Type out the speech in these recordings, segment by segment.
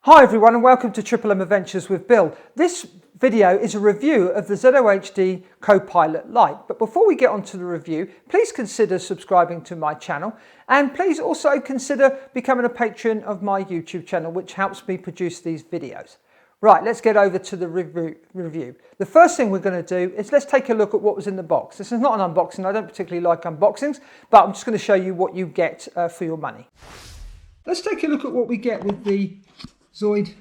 Hi everyone and welcome to Triple M Adventures with Bill. This video is a review of the ZOHD Kopilot Lite. But before we get on to the review, please consider subscribing to my channel and please also consider becoming a patron of my YouTube channel, which helps me produce these videos. Right, let's get over to the review. The first thing we're going to do is let's take a look at what was in the box. This is not an unboxing. I don't particularly like unboxings, but I'm just going to show you what you get for your money. Let's take a look at what we get with the ZOHD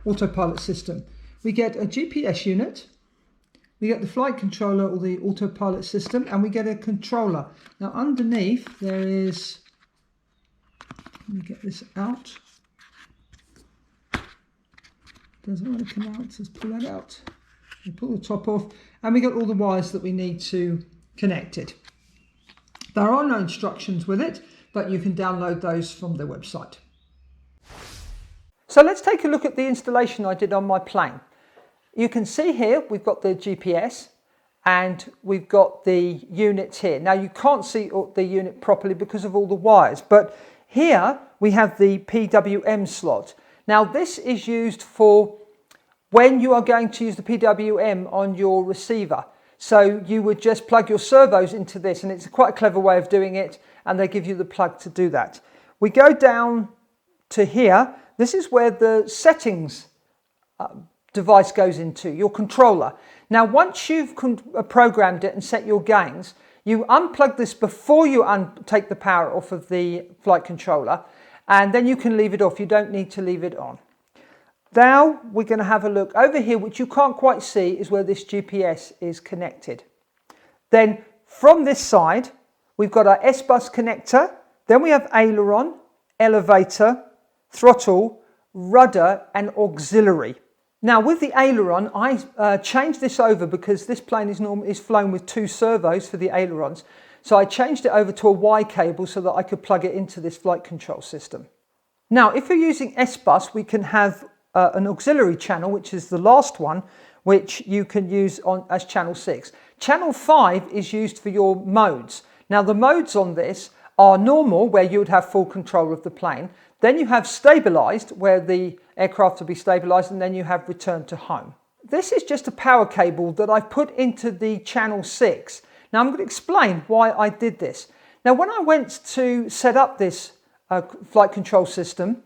autopilot system. We get a GPS unit, we get the flight controller or the autopilot system, and we get a controller. Now underneath there is, let me get this out, doesn't want to come out, let's pull that out. We pull the top off and we got all the wires that we need to connect it. There are no instructions with it, but you can download those from their website. So let's take a look at the installation I did on my plane. You can see here we've got the GPS and we've got the units here. Now you can't see the unit properly because of all the wires, but here we have the PWM slot. Now this is used for when you are going to use the PWM on your receiver. So you would just plug your servos into this, and it's quite a clever way of doing it, and they give you the plug to do that. We go down to here. This is where the settings device goes into, your controller. Now once you've programmed it and set your gains, you unplug this before you take the power off of the flight controller, and then you can leave it off. You don't need to leave it on. Now we're going to have a look over here, which you can't quite see, is where this GPS is connected. Then from this side we've got our S-bus connector, then we have aileron, elevator, throttle, rudder and auxiliary. Now with the aileron, I changed this over because this plane is flown with two servos for the ailerons. So I changed it over to a Y cable so that I could plug it into this flight control system. Now if you're using S-bus, we can have an auxiliary channel, which is the last one, which you can use as channel 6. Channel 5 is used for your modes. Now the modes on this are normal, where you would have full control of the plane. Then you have stabilised, where the aircraft will be stabilised, and then you have return to home. This is just a power cable that I've put into the channel 6. Now I'm going to explain why I did this. Now when I went to set up this flight control system,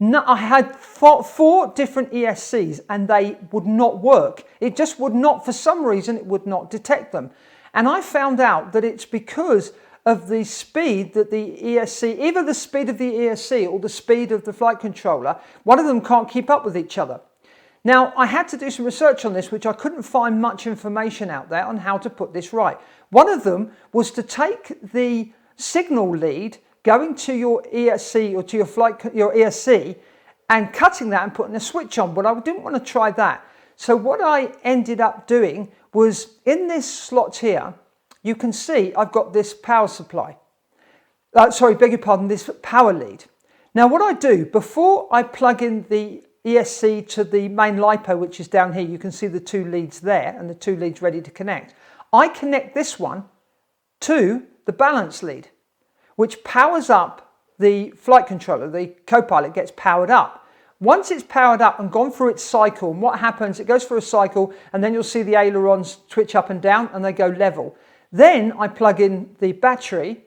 I had four different ESCs and they would not work. It just would not, for some reason, it would not detect them. And I found out that it's because of the speed that the ESC, either the speed of the ESC or the speed of the flight controller, one of them can't keep up with each other. Now, I had to do some research on this, which I couldn't find much information out there on how to put this right. One of them was to take the signal lead going to your ESC or to your ESC and cutting that and putting a switch on, but I didn't want to try that. So what I ended up doing was, in this slot here, you can see I've got this power supply. This power lead. Now what I do, before I plug in the ESC to the main LiPo, which is down here, you can see the two leads there and the two leads ready to connect. I connect this one to the balance lead, which powers up the flight controller. The Kopilot gets powered up. Once it's powered up and gone through its cycle, and what happens, it goes through a cycle and then you'll see the ailerons twitch up and down and they go level. Then I plug in the battery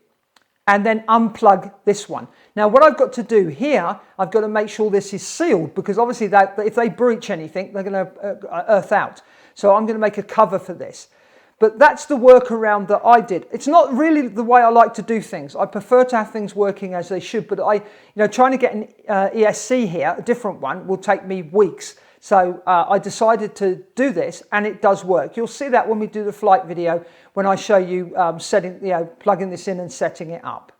and then unplug this one. Now what I've got to do here, I've got to make sure this is sealed, because obviously if they breach anything, they're going to earth out. So I'm going to make a cover for this. But that's the workaround that I did. It's not really the way I like to do things. I prefer to have things working as they should, but trying to get an ESC here, a different one, will take me weeks. So I decided to do this, and it does work. You'll see that when we do the flight video, when I show you plugging this in and setting it up.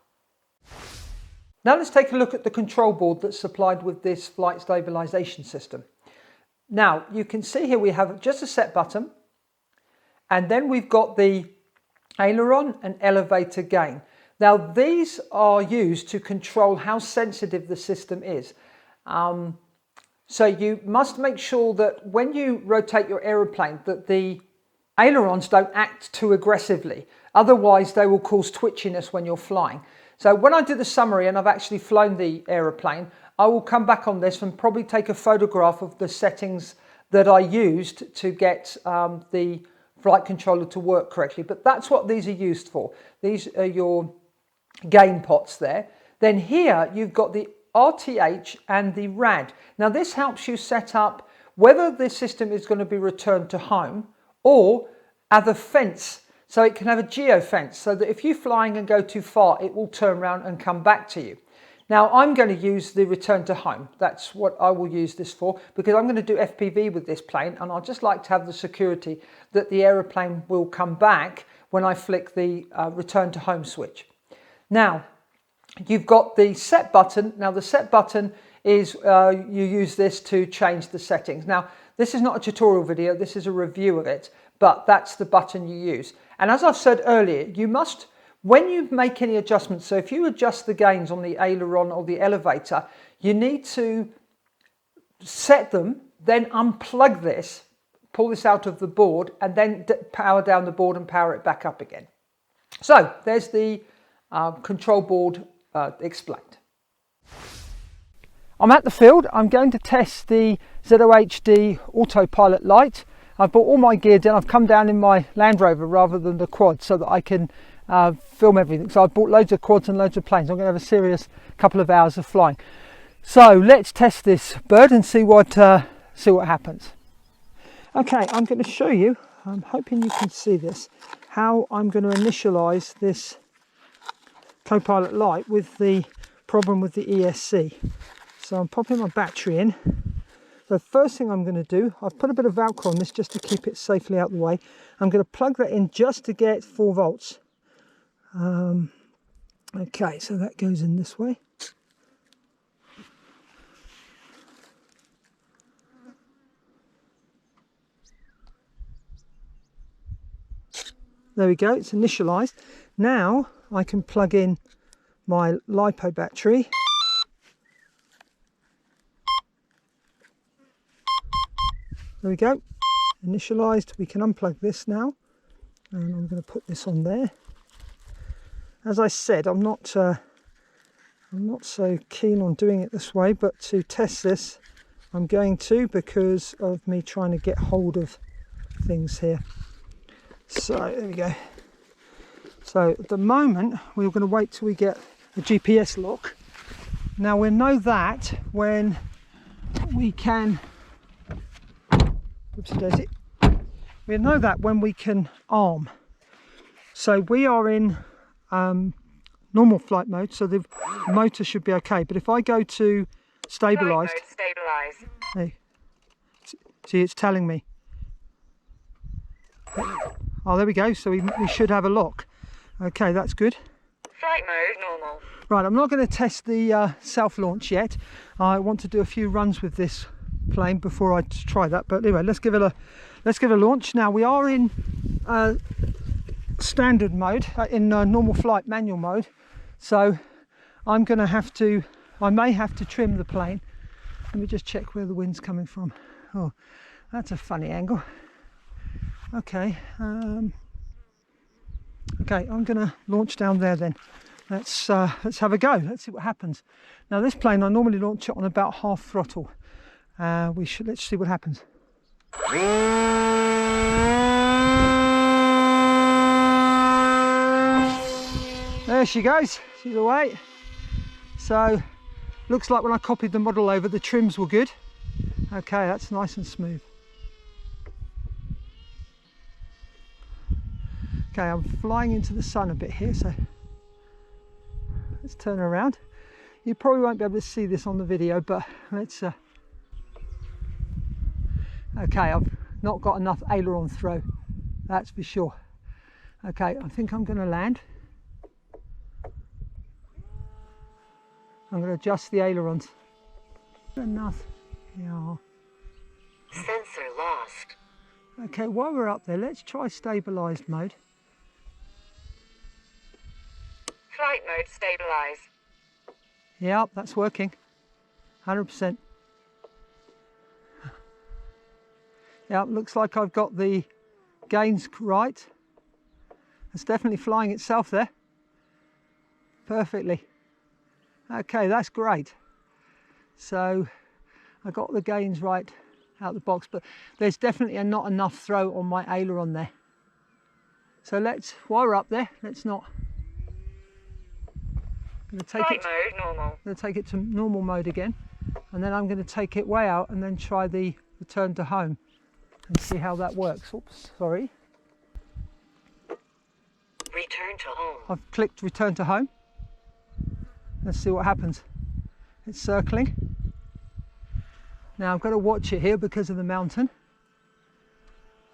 Now let's take a look at the control board that's supplied with this flight stabilisation system. Now you can see here we have just a set button, and then we've got the aileron and elevator gain. Now these are used to control how sensitive the system is. So you must make sure that when you rotate your aeroplane, that the ailerons don't act too aggressively. Otherwise they will cause twitchiness when you're flying. So when I do the summary and I've actually flown the aeroplane, I will come back on this and probably take a photograph of the settings that I used to get the flight controller to work correctly. But that's what these are used for. These are your gain pots there. Then here you've got the RTH and the RAD. Now this helps you set up whether the system is going to be returned to home or have a fence. So it can have a geo fence so that if you're flying and go too far, it will turn around and come back to you. Now I'm going to use the return to home. That's what I will use this for, because I'm going to do FPV with this plane, and I'd just like to have the security that the aeroplane will come back when I flick the return to home switch. Now you've got the set button. Now the set button is you use this to change the settings. Now this is not a tutorial video, this is a review of it, but that's the button you use. And as I've said earlier, you must, when you make any adjustments, so if you adjust the gains on the aileron or the elevator, you need to set them, then unplug this, pull this out of the board, and then power down the board and power it back up again. So there's the control board explained. I'm at the field. I'm going to test the ZOHD Kopilot Lite. I've brought all my gear down. I've come down in my Land Rover rather than the quad so that I can film everything. So I've bought loads of quads and loads of planes. I'm going to have a serious couple of hours of flying. So let's test this bird and see what happens. Okay, I'm going to show you, I'm hoping you can see this, how I'm going to initialize this Kopilot Lite with the problem with the ESC. So I'm popping my battery in. The first thing I'm going to do, I've put a bit of Velcro on this just to keep it safely out of the way. I'm going to plug that in just to get 4 volts. Okay, so that goes in this way. There we go, it's initialized. Now I can plug in my LiPo battery. There we go, initialized. We can unplug this now, and I'm going to put this on there. As I said, I'm not so keen on doing it this way, but to test this, I'm going to, because of me trying to get hold of things here. So there we go. So at the moment, we're going to wait till we get a GPS lock. Now we'll know that when we can. Oopsie daisy. We'll know that when we can arm. So we are in normal flight mode, so the motor should be okay. But if I go to stabilised, hey, see, it's telling me. Oh, there we go. So we should have a lock. Okay, that's good. Flight mode normal. Right, I'm not going to test the self-launch yet. I want to do a few runs with this plane before I try that. But anyway, let's give it a launch. Now we are in standard mode, in normal flight manual mode. So I'm going to have to, I may have to trim the plane. Let me just check where the wind's coming from. Oh, that's a funny angle. Okay, okay, I'm going to launch down there then. Let's have a go. Let's see what happens. Now this plane, I normally launch it on about half throttle. Let's see what happens. There she goes. She's away. So looks like when I copied the model over, the trims were good. Okay, that's nice and smooth. Okay, I'm flying into the sun a bit here, so let's turn around. You probably won't be able to see this on the video, but let's okay, I've not got enough aileron throw, that's for sure. Okay, I think I'm going to land. I'm going to adjust the ailerons. Enough. Yeah. Sensor lost. Okay, while we're up there, let's try stabilised mode. Flight mode stabilise. Yeah, that's working. 100%. Yeah, looks like I've got the gains right. It's definitely flying itself there. perfectly. Okay, that's great. So I got the gains right out the box, but there's definitely not enough throw on my aileron there. So let's, while we're up there, let's not. I'm going to take Flight mode normal. I'm going to take it to normal mode again, and then I'm going to take it way out and then try the return to home and see how that works. Oops, sorry. Return to home. I've clicked return to home. Let's see what happens. It's circling. Now I've got to watch it here because of the mountain,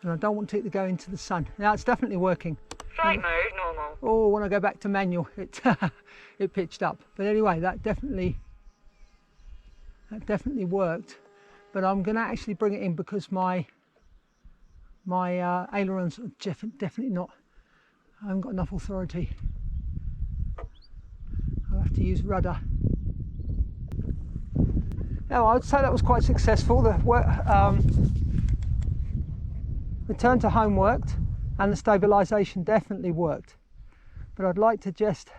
and I don't want it to go into the sun. Now it's definitely working. Flight mode normal. Oh, when I go back to manual, it it pitched up. But anyway, that definitely worked. But I'm going to actually bring it in because my ailerons are definitely not. I haven't got enough authority. I'll have to use rudder. Now I would say that was quite successful. The return to home worked, and the stabilisation definitely worked. But I'd like to just,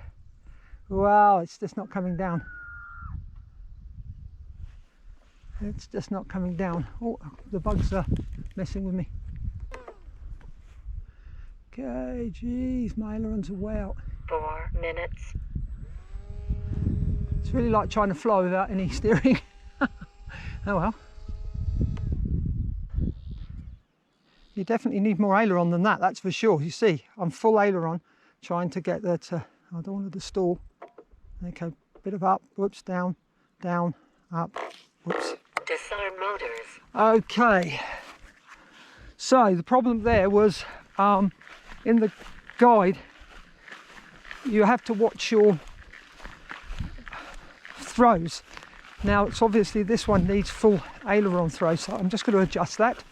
wow, it's just not coming down. It's just not coming down. Oh, the bugs are messing with me. Okay, geez, my ailerons are way out. 4 minutes. It's really like trying to fly without any steering. Oh well. You definitely need more aileron than that, that's for sure. You see, I'm full aileron trying to get that, I don't want it to stall. Okay, bit of up, whoops, down, down, up, whoops. Disarm motors. Okay, so the problem there was in the guide you have to watch your throws. Now it's obviously this one needs full aileron throw, so I'm just going to adjust that.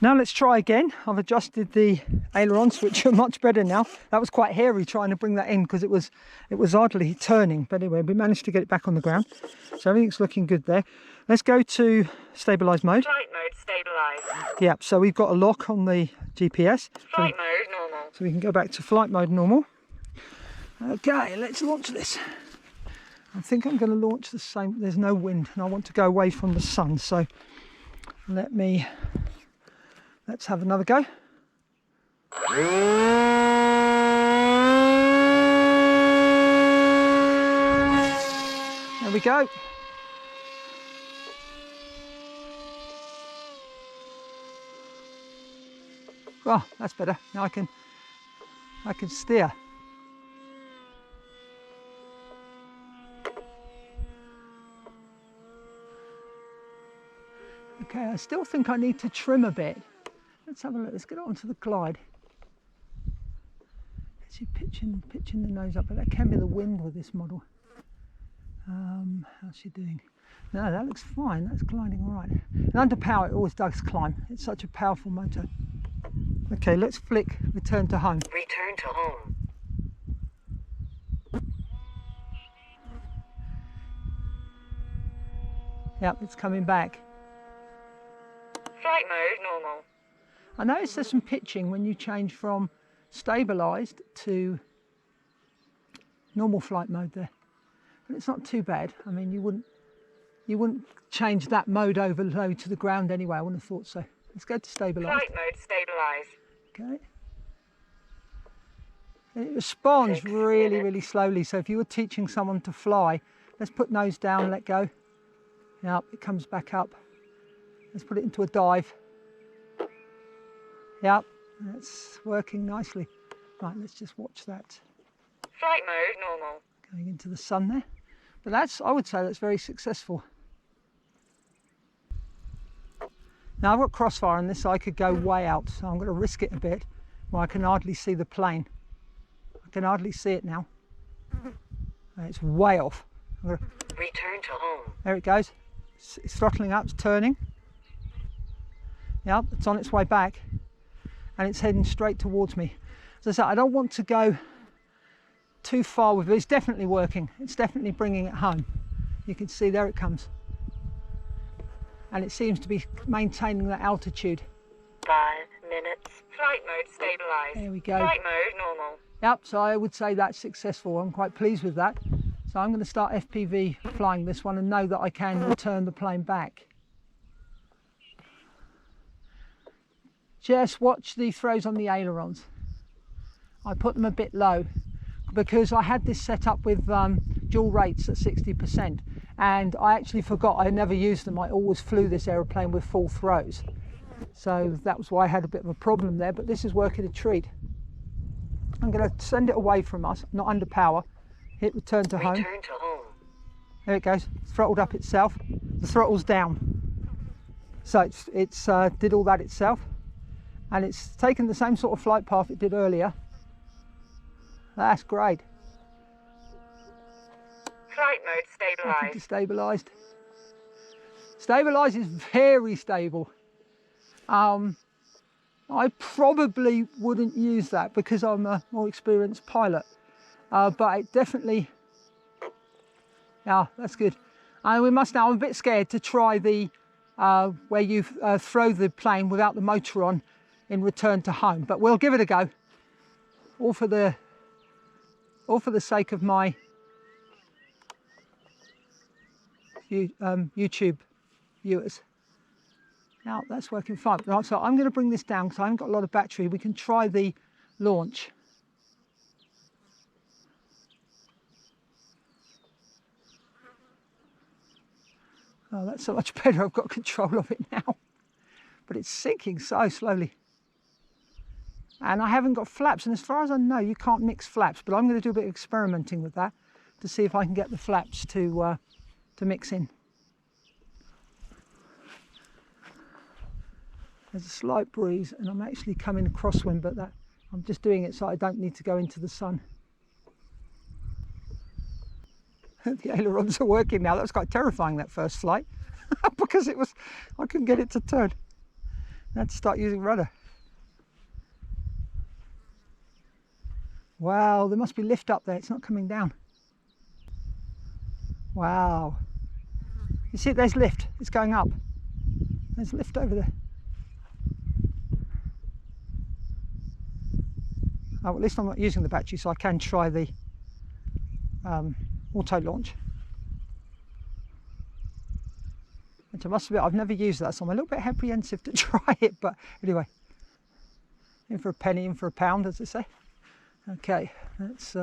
Now let's try again. I've adjusted the ailerons, which are much better now. That was quite hairy trying to bring that in because it was oddly turning. But anyway, we managed to get it back on the ground. So everything's looking good there. Let's go to stabilise mode. Flight mode stabilise. Yeah, so we've got a lock on the GPS. Flight mode normal. So we can go back to flight mode normal. Okay, let's launch this. I think I'm going to launch the same. There's no wind and I want to go away from the sun. So let's have another go. There we go. Oh, that's better. Now I can steer. Okay, I still think I need to trim a bit. Let's have a look. Let's get onto the glide. Is she pitching the nose up? But that can be the wind with this model. How's she doing? No, that looks fine. That's gliding all right. And under power, it always does climb. It's such a powerful motor. Okay, let's flick return to home. Return to home. Yep, it's coming back. Flight mode normal. I noticed there's some pitching when you change from stabilised to normal flight mode there, but it's not too bad. I mean, you wouldn't change that mode overload to the ground anyway. I wouldn't have thought so. Let's go to stabilised. Flight mode stabilise. Okay. And it responds 6 really, minutes. really slowly. So if you were teaching someone to fly, let's put nose down, let go. Yep, it comes back up. Let's put it into a dive. Yep, that's working nicely. Right, let's just watch that. Flight mode normal. Going into the sun there. But I would say that's very successful. Now I've got crossfire on this, so I could go way out. So I'm going to risk it a bit where I can hardly see the plane. I can hardly see it now. And it's way off. Return to home. There it goes. It's throttling up, it's turning. Yep, it's on its way back. And it's heading straight towards me. As I said, I don't want to go too far with it. It's definitely working. It's definitely bringing it home. You can see there it comes. And it seems to be maintaining that altitude. 5 minutes. Flight mode stabilise. There we go. Flight mode normal. Yep, so I would say that's successful. I'm quite pleased with that. So I'm going to start FPV flying this one and know that I can return the plane back. Just watch the throws on the ailerons. I put them a bit low because I had this set up with dual rates at 60%, and I actually forgot I never used them. I always flew this aeroplane with full throws. So that was why I had a bit of a problem there, but this is working a treat. I'm going to send it away from us, not under power. Hit return to home. Return to home. There it goes, throttled up itself. The throttle's down. So it's did all that itself. And it's taken the same sort of flight path it did earlier. That's great. Flight mode stabilised. Stabilised. Stabilise is very stable. I probably wouldn't use that because I'm a more experienced pilot, but it definitely, yeah, that's good. We must now, I'm a bit scared to try the, where you throw the plane without the motor on in return to home, but we'll give it a go, all for the sake of my YouTube viewers. Now that's working fine. Right, so I'm going to bring this down because I haven't got a lot of battery. We can try the launch. Oh, that's so much better. I've got control of it now. But it's sinking so slowly. And I haven't got flaps. And as far as I know, you can't mix flaps. But I'm going to do a bit of experimenting with that to see if I can get the flaps to mix in. There's a slight breeze and I'm actually coming crosswind, but I'm just doing it so I don't need to go into the sun. The ailerons are working now. That was quite terrifying, that first flight, because I couldn't get it to turn. I had to start using rudder. Wow, there must be lift up there. It's not coming down. Wow. You see, there's lift. It's going up. There's lift over there. Oh, well, at least I'm not using the battery, so I can try the auto launch. Which I must admit, I've never used that, so I'm a little bit apprehensive to try it, but anyway. In for a penny, in for a pound, as they say. Okay, let's...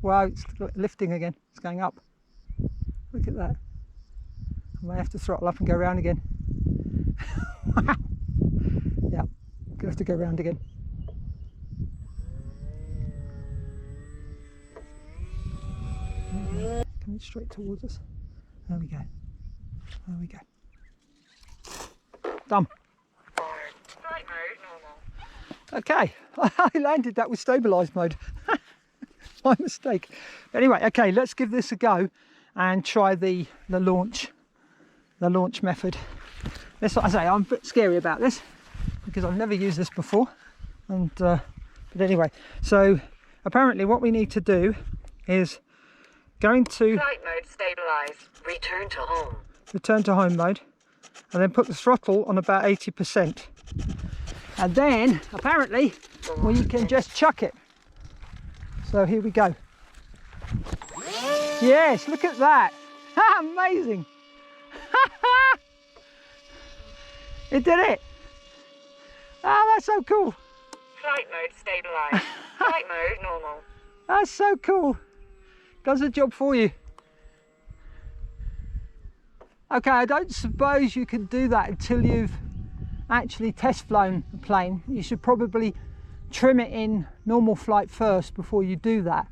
Wow, it's lifting again. It's going up. Look at that. I might have to throttle up and go around again. Wow. Yeah, gonna have to go around again. Coming straight towards us. There we go. There we go. Done. Flight mode normal. Okay, I landed that with stabilised mode. My mistake. Anyway, okay, let's give this a go and try the launch method. This, I say, I'm a bit scary about this because I've never used this before. And but anyway, so apparently what we need to do is go into Flight mode stabilise. Return to home. return to home mode, and then put the throttle on about 80%. And then apparently we can just chuck it. So here we go. Yes, look at that. Amazing. It did it. Oh, that's so cool. Flight mode stabilised. Flight mode normal. That's so cool. Does the job for you. Okay, I don't suppose you can do that until you've actually test flown the plane. You should probably trim it in normal flight first before you do that,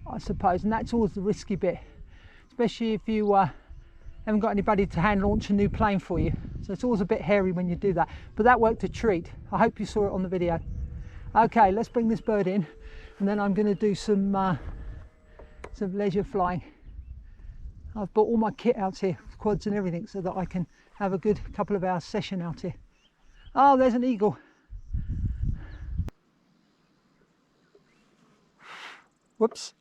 I suppose, and that's always the risky bit, especially if you haven't got anybody to hand launch a new plane for you. So it's always a bit hairy when you do that, but that worked a treat. I hope you saw it on the video. Okay, let's bring this bird in, and then I'm going to do some leisure flying. I've brought all my kit out here, quads and everything, so that I can have a good couple of hours session out here. Oh, there's an eagle. Whoops.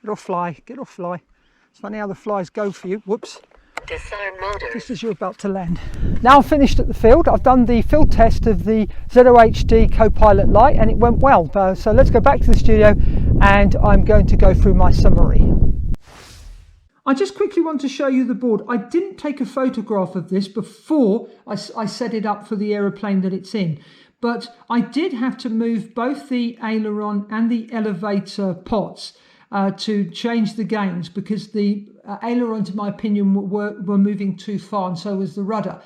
Get off fly, get off fly. It's funny how the flies go for you. Whoops. Disarm motor. Just as you're about to land. Now I'm finished at the field. I've done the field test of the ZOHD Kopilot Lite and it went well. So let's go back to the studio and I'm going to go through my summary. I just quickly want to show you the board. I didn't take a photograph of this before I set it up for the aeroplane that it's in. But I did have to move both the aileron and the elevator pots to change the gains because the ailerons, in my opinion, were moving too far, and so was the rudder.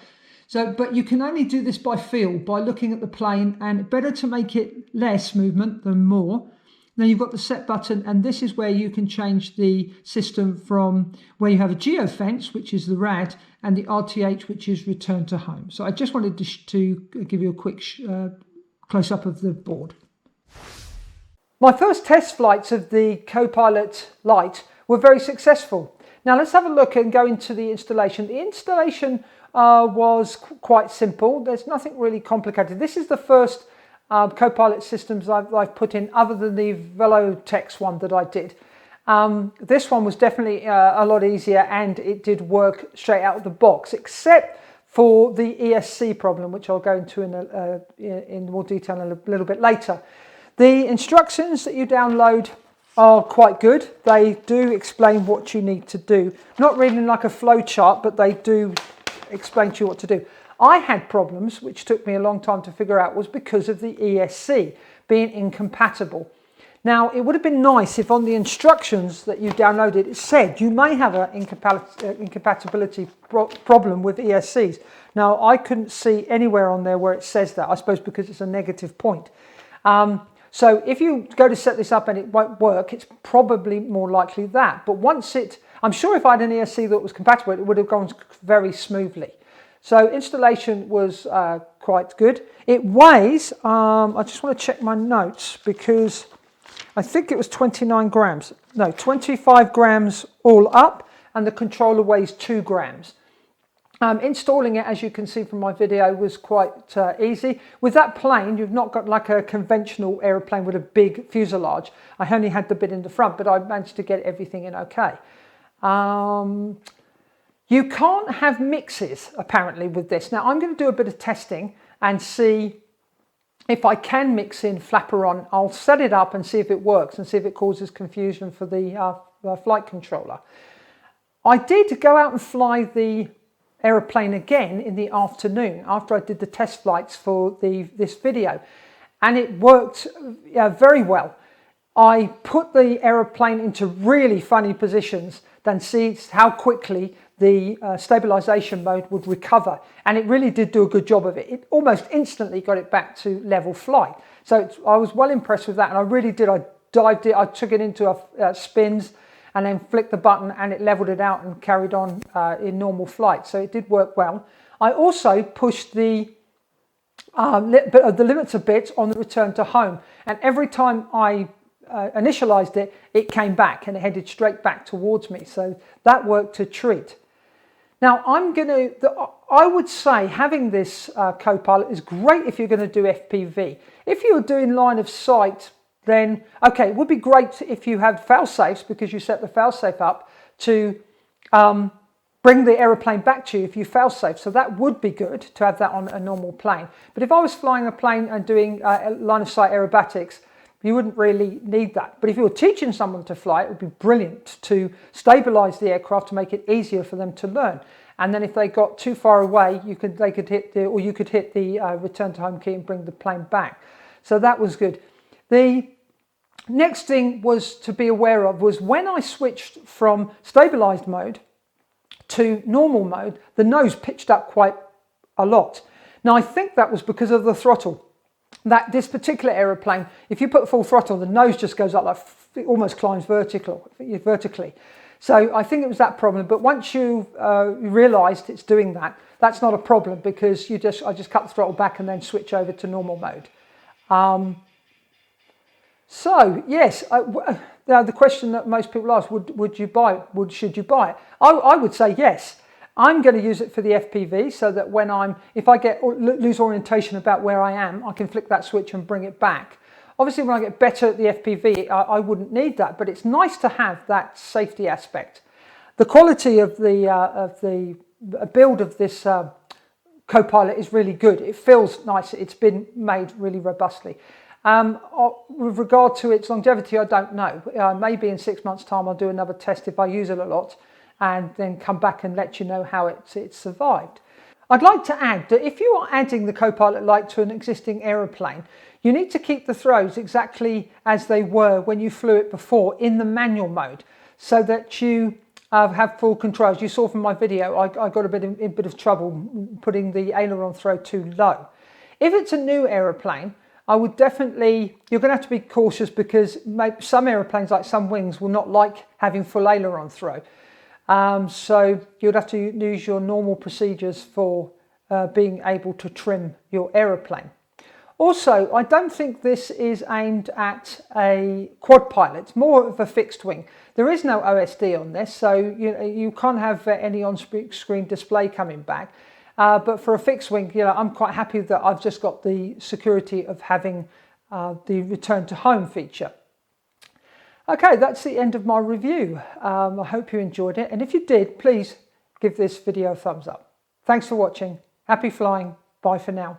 But you can only do this by feel, by looking at the plane, and better to make it less movement than more. Then you've got the set button, and this is where you can change the system from where you have a geo fence, which is the RAD, and the RTH, which is return to home. So I just wanted to give you a quick close-up of the board. My first test flights of the Kopilot Lite were very successful. Now let's have a look and go into the installation. The installation was quite simple. There's nothing really complicated. This is the first Kopilot systems I've put in, other than the Velotex one that I did. This one was definitely a lot easier, and it did work straight out of the box, except for the ESC problem, which I'll go into in more detail a little bit later. The instructions that you download are quite good. They do explain what you need to do. Not really like a flow chart, but they do explain to you what to do. I had problems, which took me a long time to figure out, was because of the ESC being incompatible. Now, it would have been nice if on the instructions that you downloaded, it said you may have an incompatibility problem with ESCs. Now, I couldn't see anywhere on there where it says that, I suppose because it's a negative point. So if you go to set this up and it won't work, it's probably more likely that. But I'm sure if I had an ESC that was compatible, it would have gone very smoothly. So installation was quite good. It weighs, I just want to check my notes because I think it was 29 grams. No, 25 grams all up, and the controller weighs 2 grams. Installing it, as you can see from my video, was quite easy. With that plane, you've not got like a conventional aeroplane with a big fuselage. I only had the bit in the front, but I managed to get everything in okay. You can't have mixes, apparently, with this. Now, I'm going to do a bit of testing and see if I can mix in flaperon. I'll set it up and see if it works and see if it causes confusion for the flight controller. I did go out and fly the aeroplane again in the afternoon after I did the test flights for this video, and it worked very well. I put the aeroplane into really funny positions, then see how quickly the stabilisation mode would recover, and it really did do a good job of it. It almost instantly got it back to level flight. So I was well impressed with that, and I really did. I took it into spins and then flicked the button and it leveled it out and carried on in normal flight. So it did work well. I also pushed the limiter bit on the return to home, and every time I initialized it, it came back and it headed straight back towards me. So that worked a treat. Now I would say having this Kopilot is great if you're going to do FPV. If you're doing line of sight, then okay, it would be great if you had fail-safes, because you set the fail-safe up to bring the aeroplane back to you if you fail-safe. So that would be good to have that on a normal plane. But if I was flying a plane and doing line of sight aerobatics, you wouldn't really need that. But if you were teaching someone to fly, it would be brilliant to stabilise the aircraft to make it easier for them to learn. And then if they got too far away, you could hit the return to home key and bring the plane back. So that was good. The next thing was to be aware of was when I switched from stabilised mode to normal mode, the nose pitched up quite a lot. Now I think that was because of the throttle. This particular aeroplane, if you put full throttle, the nose just goes up, like it almost climbs vertically. So I think it was that problem. But once you realised it's doing that, that's not a problem, because I just cut the throttle back and then switch over to normal mode. So yes, the question that most people ask, would you buy it? Should you buy it? I would say yes. I'm going to use it for the FPV, so that if I lose orientation about where I am, I can flick that switch and bring it back. Obviously, when I get better at the FPV, I wouldn't need that, but it's nice to have that safety aspect. The quality of the build of this Kopilot is really good. It feels nice. It's been made really robustly. With regard to its longevity, I don't know. Maybe in 6 months' time I'll do another test if I use it a lot, and then come back and let you know how it's survived. I'd like to add that if you are adding the Kopilot Lite to an existing aeroplane, you need to keep the throws exactly as they were when you flew it before in the manual mode, so that you have full control. As you saw from my video, I got a bit of trouble putting the aileron throw too low. If it's a new aeroplane, I would definitely, you're going to have to be cautious, because some aeroplanes, like some wings, will not like having full aileron throw. So you'd have to use your normal procedures for being able to trim your aeroplane. Also, I don't think this is aimed at a quad pilot. It's more of a fixed wing. There is no OSD on this, so you can't have any on-screen display coming back. But for a fixed wing, I'm quite happy that I've just got the security of having the return to home feature. Okay, that's the end of my review. I hope you enjoyed it, and if you did, please give this video a thumbs up. Thanks for watching. Happy flying. Bye for now.